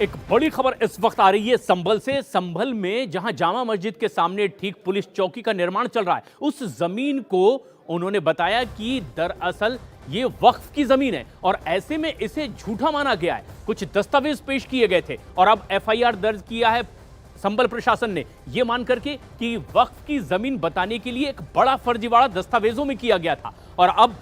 एक बड़ी खबर इस वक्त आ रही है संभल से। संभल में जहां जामा मस्जिद के सामने ठीक पुलिस चौकी का निर्माण चल रहा है, उस जमीन को उन्होंने बताया कि दरअसल ये वक्फ की जमीन है और ऐसे में इसे झूठा माना गया है। कुछ दस्तावेज पेश किए गए थे और अब एफआईआर दर्ज किया है संभल प्रशासन ने, यह मान करके कि वक्फ की जमीन बताने के लिए एक बड़ा फर्जीवाड़ा दस्तावेजों में किया गया था और अब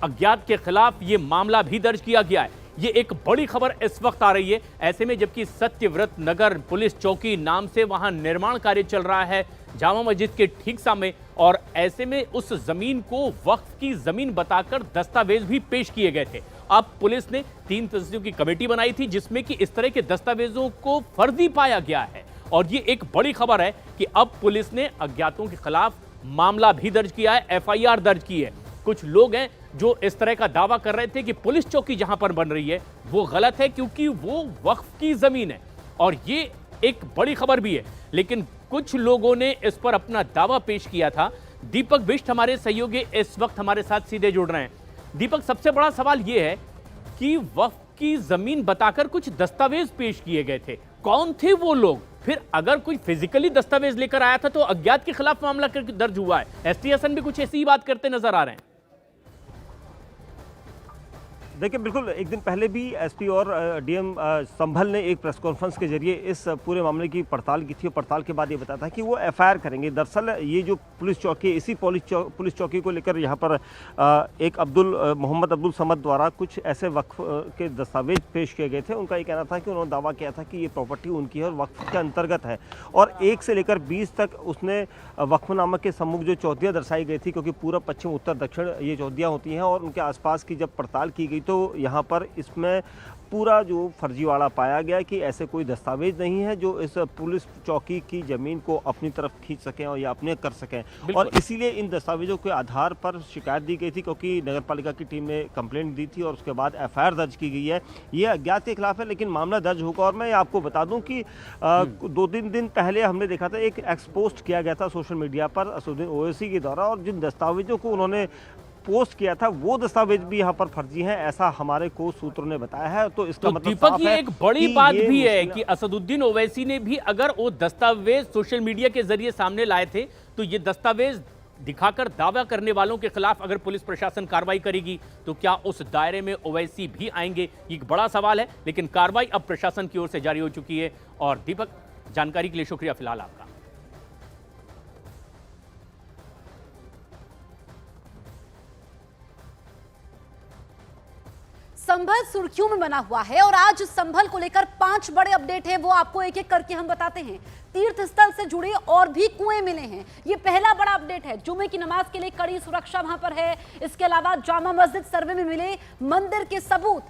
अज्ञात के खिलाफ यह मामला भी दर्ज किया गया है। ये एक बड़ी खबर इस वक्त आ रही है ऐसे में, जबकि सत्यव्रत नगर पुलिस चौकी नाम से वहां निर्माण कार्य चल रहा है जामा मस्जिद के ठीक सामने, और ऐसे में उस जमीन को वक्फ की जमीन बताकर दस्तावेज भी पेश किए गए थे। अब पुलिस ने 3 सदस्यों की कमेटी बनाई थी जिसमें कि इस तरह के दस्तावेजों को फर्जी पाया गया है और ये एक बड़ी खबर है कि अब पुलिस ने अज्ञातों के खिलाफ मामला भी दर्ज किया है, एफआईआर दर्ज की है। कुछ लोग हैं जो इस तरह का दावा कर रहे थे कि पुलिस चौकी जहां पर बन रही है वो गलत है क्योंकि वो वक्फ की जमीन है, और ये एक बड़ी खबर भी है। लेकिन कुछ लोगों ने इस पर अपना दावा पेश किया था। दीपक बिष्ट हमारे सहयोगी इस वक्त हमारे साथ सीधे जुड़ रहे हैं। दीपक, सबसे बड़ा सवाल यह है कि वक्फ की जमीन बताकर कुछ दस्तावेज पेश किए गए थे, कौन थे वो लोग? फिर अगर कोई फिजिकली दस्तावेज लेकर आया था तो अज्ञात के खिलाफ मामला दर्ज हुआ है। एसटी हसन भी कुछ ऐसी ही बात करते नजर आ रहे हैं। देखिए, बिल्कुल एक दिन पहले भी एसपी और डीएम संभल ने एक प्रेस कॉन्फ्रेंस के जरिए इस पूरे मामले की पड़ताल की थी और पड़ताल के बाद ये बताया था कि वो एफआईआर करेंगे। दरअसल ये जो पुलिस चौकी, इसी पुलिस चौकी को लेकर यहाँ पर एक मोहम्मद अब्दुल समद द्वारा कुछ ऐसे वक्फ के दस्तावेज पेश किए गए थे। उनका ये कहना था कि उन्होंने दावा किया था कि ये प्रॉपर्टी उनकी है और वक्फ के अंतर्गत है, और 1 से लेकर 20 तक उसने वक्फनामा के सम्मुख जो चौथियाँ दर्शाई गई थी, क्योंकि पूर्व, पश्चिम, उत्तर, दक्षिण ये चौथियाँ होती हैं, और उनके आसपास की जब पड़ताल की गई तो यहाँ पर इसमें पूरा जो फर्जीवाड़ा पाया गया कि ऐसे कोई दस्तावेज नहीं है जो इस पुलिस चौकी की जमीन को अपनी तरफ खींच सकें और या अपने कर सकें, और इसीलिए इन दस्तावेजों के आधार पर शिकायत दी गई थी, क्योंकि नगरपालिका की टीम ने कंप्लेंट दी थी और उसके बाद एफआईआर दर्ज की गई है। ये अज्ञात के खिलाफ है, लेकिन मामला दर्ज होगा। और मैं आपको बता दूं कि 2-3 दिन पहले हमने देखा था एक एक्सपोस्ट किया गया था सोशल मीडिया पर असदुद्दीन ओवैसी के द्वारा, और जिन दस्तावेजों को उन्होंने पोस्ट किया था वो दस्तावेज भी यहाँ पर फर्जी हैं, ऐसा हमारे को सूत्रों ने बताया है। तो इसका मतलब दीपक, ये एक बड़ी बात भी है कि असदुद्दीन ओवैसी ने भी अगर वो दस्तावेज सोशल मीडिया के जरिए सामने लाए थे तो ये दस्तावेज दिखाकर दावा करने वालों के खिलाफ अगर पुलिस प्रशासन कार्रवाई करेगी तो क्या उस दायरे में ओवैसी भी आएंगे? ये एक बड़ा सवाल है, लेकिन कार्रवाई अब प्रशासन की ओर से जारी हो चुकी है। और दीपक, जानकारी के लिए शुक्रिया फिलहाल आपका। संभल सुर्खियों में बना हुआ है और आज संभल को लेकर 5 बड़े अपडेट हैं, वो आपको एक एक करके हम बताते हैं। तीर्थ स्थल से जुड़े और भी कुएं मिले हैं, ये पहला बड़ा अपडेट है। जुमे की नमाज के लिए कड़ी सुरक्षा वहां पर है। इसके अलावा जामा मस्जिद सर्वे में मिले मंदिर के सबूत,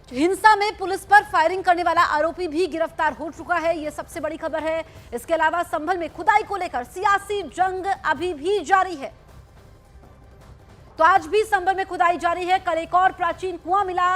हिंसा में पुलिस पर फायरिंग करने वाला आरोपी भी गिरफ्तार हो चुका है, ये सबसे बड़ी खबर है। इसके अलावा संभल में खुदाई को लेकर सियासी जंग अभी भी जारी है, तो आज भी संभल में खुदाई जारी है। कल एक और प्राचीन कुआं मिला,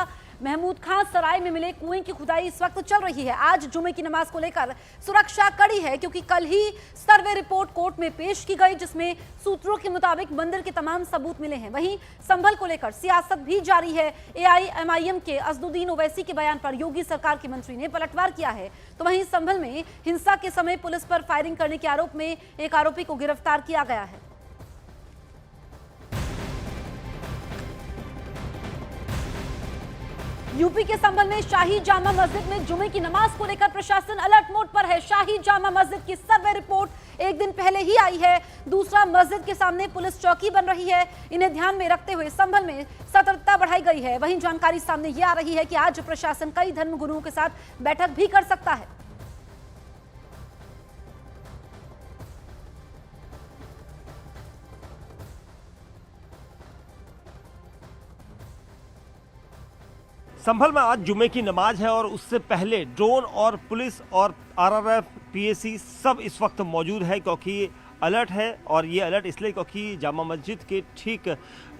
महमूद खान सराय में मिले कुएं की खुदाई इस वक्त चल रही है। आज जुमे की नमाज को लेकर सुरक्षा कड़ी है, क्योंकि कल ही सर्वे रिपोर्ट कोर्ट में पेश की गई जिसमें सूत्रों के मुताबिक मंदिर के तमाम सबूत मिले हैं। वहीं संभल को लेकर सियासत भी जारी है। एआईएमआईएम के असदुद्दीन ओवैसी के बयान पर योगी सरकार के मंत्री ने पलटवार किया है। तो वहीं संभल में हिंसा के समय पुलिस पर फायरिंग करने के आरोप में एक आरोपी को गिरफ्तार किया गया है। यूपी के संभल में शाही जामा मस्जिद में जुमे की नमाज को लेकर प्रशासन अलर्ट मोड पर है। शाही जामा मस्जिद की सर्वे रिपोर्ट एक दिन पहले ही आई है। दूसरा, मस्जिद के सामने पुलिस चौकी बन रही है। इन्हें ध्यान में रखते हुए संभल में सतर्कता बढ़ाई गई है। वहीं जानकारी सामने ये आ रही है कि आज प्रशासन कई धर्म गुरुओं के साथ बैठक भी कर सकता है। संभल में आज जुमे की नमाज है और उससे पहले ड्रोन और पुलिस और आरआरएफ, पीएसी सब इस वक्त मौजूद है, क्योंकि अलर्ट है। और ये अलर्ट इसलिए क्योंकि जामा मस्जिद के ठीक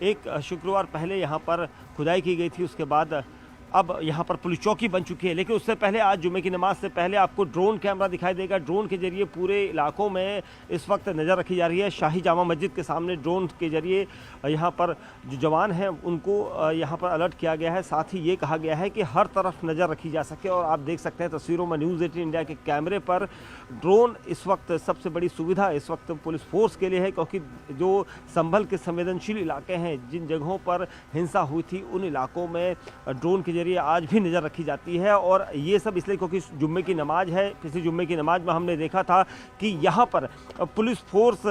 एक शुक्रवार पहले यहाँ पर खुदाई की गई थी, उसके बाद अब यहाँ पर पुलिस चौकी बन चुकी है। लेकिन उससे पहले आज जुम्मे की नमाज से पहले आपको ड्रोन कैमरा दिखाई देगा। ड्रोन के जरिए पूरे इलाकों में इस वक्त नज़र रखी जा रही है। शाही जामा मस्जिद के सामने ड्रोन के जरिए यहाँ पर जो जवान हैं उनको यहाँ पर अलर्ट किया गया है। साथ ही ये कहा गया है कि हर तरफ नज़र रखी जा सके। और आप देख सकते हैं तस्वीरों में न्यूज़ 18 इंडिया के कैमरे पर ड्रोन इस वक्त सबसे बड़ी सुविधा इस वक्त पुलिस फोर्स के लिए है, क्योंकि जो संभल के संवेदनशील इलाके हैं, जिन जगहों पर हिंसा हुई थी, उन इलाकों में ड्रोन के जरिए आज भी नज़र रखी जाती है। और ये सब इसलिए क्योंकि जुम्मे की नमाज है। पिछली जुम्मे की नमाज में हमने देखा था कि यहाँ पर पुलिस फोर्स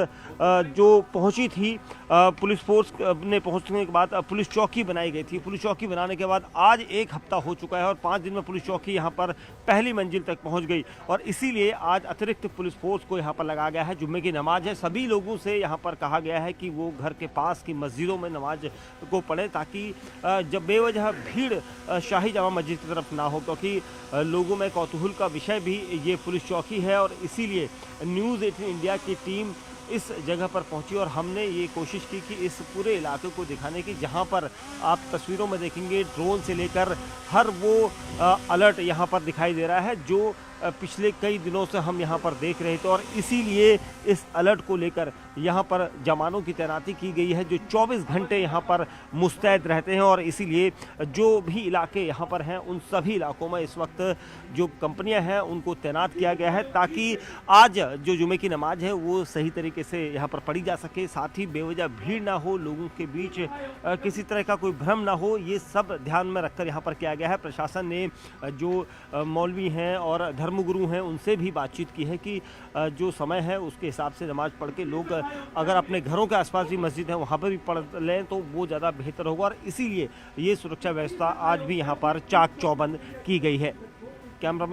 जो पहुँची थी, पुलिस फोर्स ने पहुँचने के बाद पुलिस चौकी बनाई गई थी। पुलिस चौकी बनाने के बाद आज 1 हफ्ता हो चुका है और 5 दिन में पुलिस चौकी यहाँ पर पहली मंजिल तक पहुँच गई। और इसीलिए आज अतिरिक्त पुलिस फोर्स को यहाँ पर लगाया गया है। जुम्मे की नमाज है, सभी लोगों से यहाँ पर कहा गया है कि वो घर के पास की मस्जिदों में नमाज को पढ़े, ताकि जब बेवजह भीड़ शाही जामा मस्जिद की तरफ ना हो, क्योंकि लोगों में कौतूहल का विषय भी ये पुलिस चौकी है। और इसीलिए न्यूज़ 18 इंडिया की टीम इस जगह पर पहुंची और हमने ये कोशिश की कि इस पूरे इलाके को दिखाने की, जहां पर आप तस्वीरों में देखेंगे ड्रोन से लेकर हर वो अलर्ट यहां पर दिखाई दे रहा है जो पिछले कई दिनों से हम यहां पर देख रहे थे। और इसीलिए इस अलर्ट को लेकर यहां पर जवानों की तैनाती की गई है जो 24 घंटे यहां पर मुस्तैद रहते हैं। और इसीलिए जो भी इलाके यहां पर हैं उन सभी इलाकों में इस वक्त जो कंपनियां हैं उनको तैनात किया गया है, ताकि आज जो जुमे की नमाज है वो सही तरीके से यहाँ पर पढ़ी जा सके। साथ ही बेवजह भीड़ ना हो, लोगों के बीच किसी तरह का कोई भ्रम ना हो, ये सब ध्यान में रखकर यहाँ पर किया गया है। प्रशासन ने जो मौलवी हैं और धर्मगुरु हैं उनसे भी बातचीत की है कि जो समय है उसके हिसाब से नमाज पढ़ के लोग अगर अपने घरों के आसपास भी मस्जिद है वहाँ पर भी पढ़ लें तो वो ज़्यादा बेहतर होगा। और इसीलिए ये सुरक्षा व्यवस्था आज भी यहाँ पर चाक चौबंद की गई है। कैमरा